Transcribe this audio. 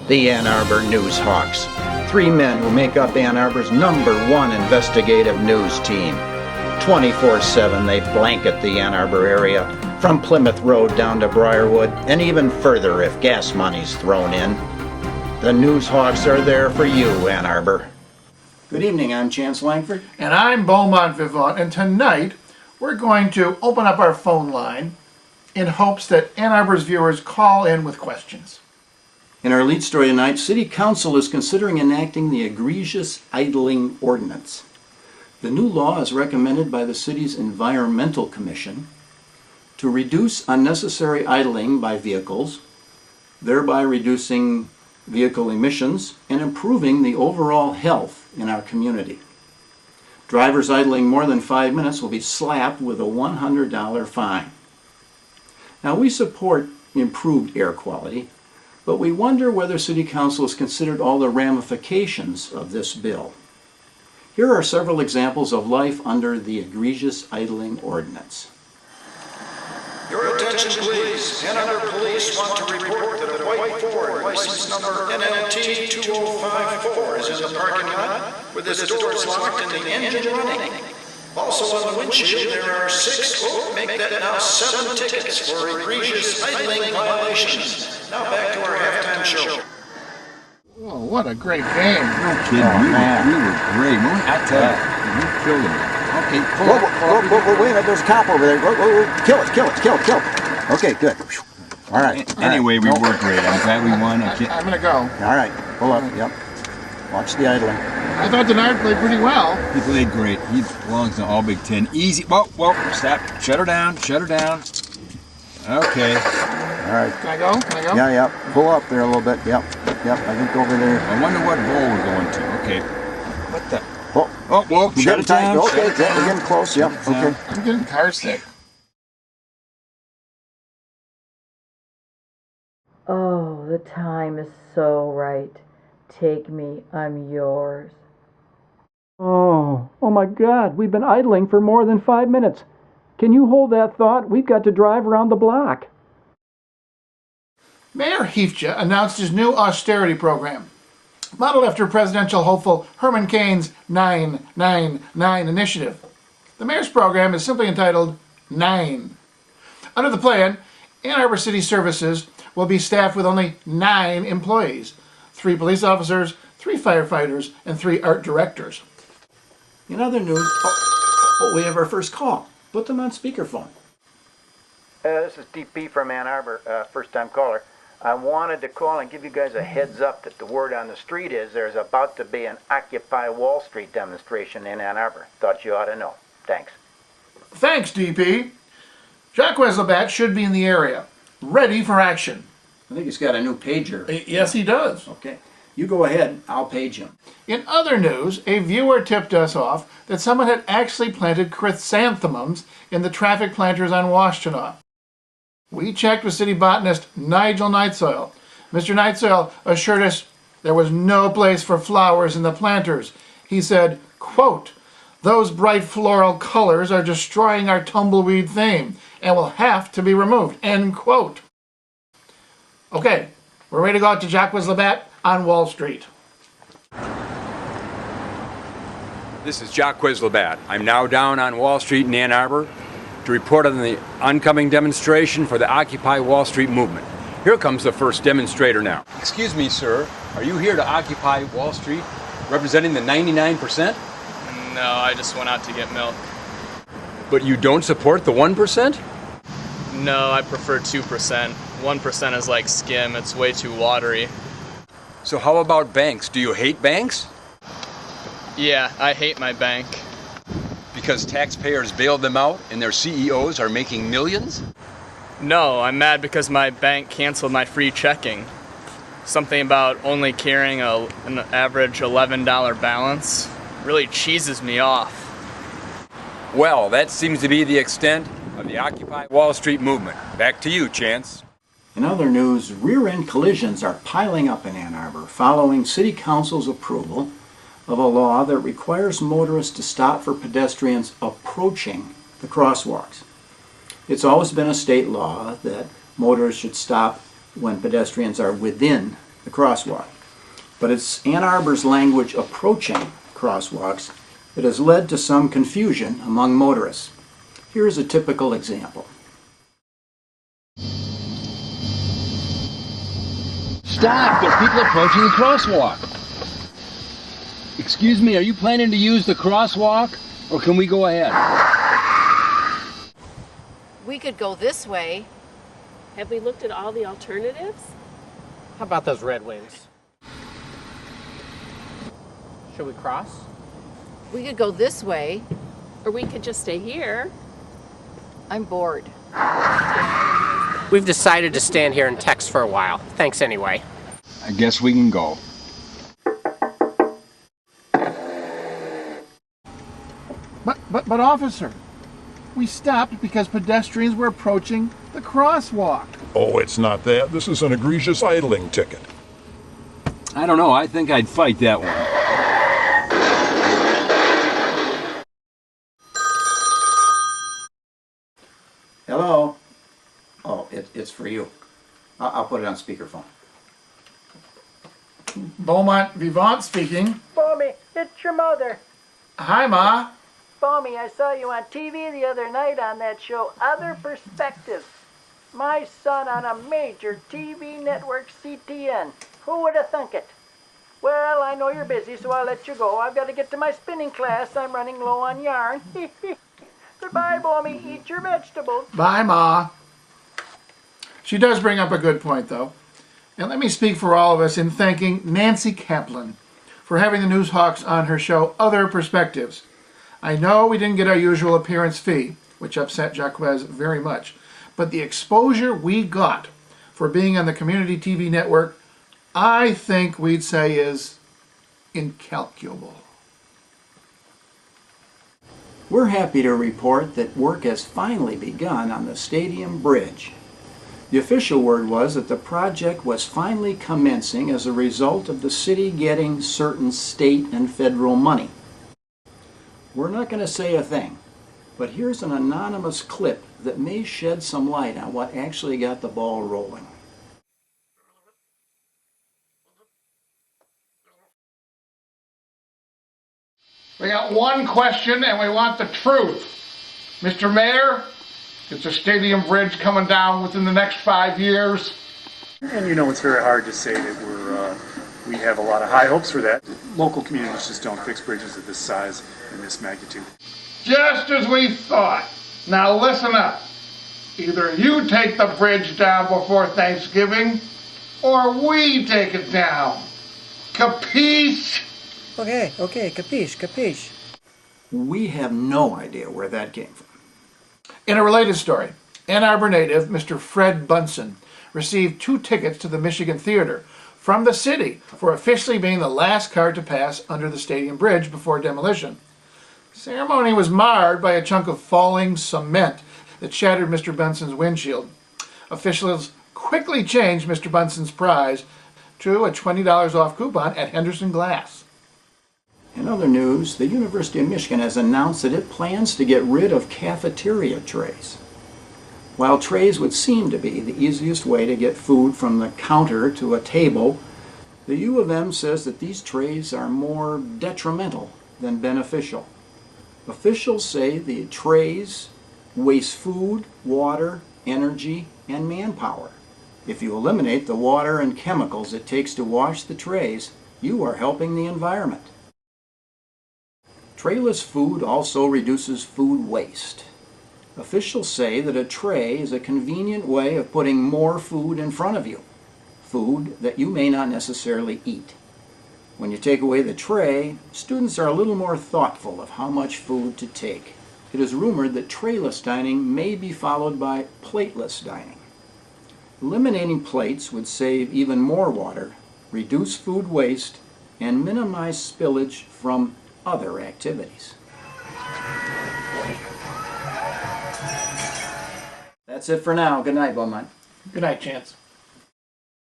The Ann Arbor News Hawks. 3 men who make up Ann Arbor's #1 investigative news team. 24/7 they blanket the Ann Arbor area, from Plymouth Road down to Briarwood, and even further if gas money's thrown in. The News Hawks are there for you, Ann Arbor. Good evening, I'm Chance Langford. And I'm Beaumont Vivant, and tonight we're going to open up our phone line in hopes that Ann Arbor's viewers call in with questions. In our lead story tonight, City Council is considering enacting the egregious idling ordinance. The new law is recommended by the city's Environmental Commission to reduce unnecessary idling by vehicles, thereby reducing vehicle emissions and improving the overall health in our community. Drivers idling more than 5 minutes will be slapped with a $100 fine. Now, we support improved air quality, but we wonder whether City Council has considered all the ramifications of this bill. Here are several examples of life under the egregious idling ordinance. Your attention please. Ann Arbor Police want to report that a white Ford, license number NLT 2054, is in the parking lot with its doors locked and the engine running. Also on the windshield there are 6, make that now 7 tickets for egregious idling violations. Now back to our halftime show. Oh, what a great game. No kidding, we were great. I tell you, we killed them. Okay, Whoa, wait a minute, there's a cop over there. Whoa. Kill it. Okay, good. All right. Anyway, we were great. I'm glad we won. I'm going to go. All right, pull up, yep. Watch the idling. I thought Denard played pretty well. He played great. He belongs in All Big Ten. Easy. Whoa, stop. Shut her down. Okay. All right. Can I go? Yeah. Pull up there a little bit. Yep. I think over there. I wonder what bowl we're going to. Okay. What the? Whoa. Shut it down. Okay, we're getting close. Yep. Okay. I'm getting car sick. Oh, the time is so right. Take me, I'm yours. Oh my God, we've been idling for more than 5 minutes. Can you hold that thought? We've got to drive around the block. Mayor Hiefje announced his new austerity program, modeled after presidential hopeful Herman Cain's 999 initiative. The mayor's program is simply entitled 9. Under the plan, Ann Arbor City Services will be staffed with only 9 employees, 3 police officers, 3 firefighters, and 3 art directors. In other news, we have our first call. Put them on speakerphone. This is DP from Ann Arbor, first-time caller. I wanted to call and give you guys a heads up that the word on the street is there's about to be an Occupy Wall Street demonstration in Ann Arbor. Thought you ought to know. Thanks. Thanks, DP. Jacques Labatt should be in the area, ready for action. I think he's got a new pager. Yes, he does. Okay. You go ahead. I'll page him. In other news, a viewer tipped us off that someone had actually planted chrysanthemums in the traffic planters on Washtenaw. We checked with city botanist Nigel Nightsoil. Mr. Nightsoil assured us there was no place for flowers in the planters. He said, quote, "Those bright floral colors are destroying our tumbleweed theme and will have to be removed," end quote. Okay, we're ready to go out to Jacques Labatt on Wall Street. This is Jacques Labatt. I'm now down on Wall Street in Ann Arbor to report on the oncoming demonstration for the Occupy Wall Street movement. Here comes the first demonstrator now. Excuse me, sir. Are you here to occupy Wall Street, representing the 99%? No, I just went out to get milk. But you don't support the 1%? No, I prefer 2%. 1% is like skim, it's way too watery. So how about banks? Do you hate banks? Yeah, I hate my bank. Because taxpayers bailed them out and their CEOs are making millions? No, I'm mad because my bank canceled my free checking. Something about only carrying an average $11 balance really cheeses me off. Well, that seems to be the extent of the Occupy Wall Street movement. Back to you, Chance. In other news, rear-end collisions are piling up in Ann Arbor following City Council's approval of a law that requires motorists to stop for pedestrians approaching the crosswalks. It's always been a state law that motorists should stop when pedestrians are within the crosswalk. But it's Ann Arbor's language approaching crosswalks that has led to some confusion among motorists. Here's a typical example. Stop! There's people approaching the crosswalk. Excuse me, are you planning to use the crosswalk, or can we go ahead? We could go this way. Have we looked at all the alternatives? How about those Red Wings? Should we cross? We could go this way. Or we could just stay here. I'm bored. We've decided to stand here and text for a while. Thanks anyway. I guess we can go. But officer, we stopped because pedestrians were approaching the crosswalk. Oh, it's not that. This is an egregious idling ticket. I don't know, I think I'd fight that one. Hello? Oh, it's for you. I'll put it on speakerphone. Beaumont Vivant speaking. Bommy, it's your mother. Hi, Ma. Bommy, I saw you on TV the other night on that show, Other Perspectives. My son on a major TV network, CTN. Who would have thunk it? Well, I know you're busy, so I'll let you go. I've got to get to my spinning class. I'm running low on yarn. Goodbye, Bommy. Eat your vegetables. Bye, Ma. She does bring up a good point, though. And let me speak for all of us in thanking Nancy Kaplan for having the Newshawks on her show, Other Perspectives. I know we didn't get our usual appearance fee, which upset Jacques very much, but the exposure we got for being on the community TV network, I think we'd say is incalculable. We're happy to report that work has finally begun on the stadium bridge. The official word was that the project was finally commencing as a result of the city getting certain state and federal money. We're not going to say a thing, but here's an anonymous clip that may shed some light on what actually got the ball rolling. We got one question and we want the truth. Mr. Mayor, is the stadium bridge coming down within the next 5 years? And you know, it's very hard to say that we have a lot of high hopes for that. Local communities just don't fix bridges of this size and this magnitude. Just as we thought. Now listen up. Either you take the bridge down before Thanksgiving, or we take it down. Capiche? Okay, capiche. We have no idea where that came from. In a related story, Ann Arbor native Mr. Fred Bunsen received 2 tickets to the Michigan Theater from the city for officially being the last car to pass under the stadium bridge before demolition. The ceremony was marred by a chunk of falling cement that shattered Mr. Bunsen's windshield. Officials quickly changed Mr. Bunsen's prize to a $20 off coupon at Henderson Glass. In other news, the University of Michigan has announced that it plans to get rid of cafeteria trays. While trays would seem to be the easiest way to get food from the counter to a table, the U of M says that these trays are more detrimental than beneficial. Officials say the trays waste food, water, energy, and manpower. If you eliminate the water and chemicals it takes to wash the trays, you are helping the environment. Trayless food also reduces food waste. Officials say that a tray is a convenient way of putting more food in front of you, food that you may not necessarily eat. When you take away the tray, students are a little more thoughtful of how much food to take. It is rumored that trayless dining may be followed by plateless dining. Eliminating plates would save even more water, reduce food waste, and minimize spillage from other activities. That's it for now. Good night, Beaumont. Good night, Chance.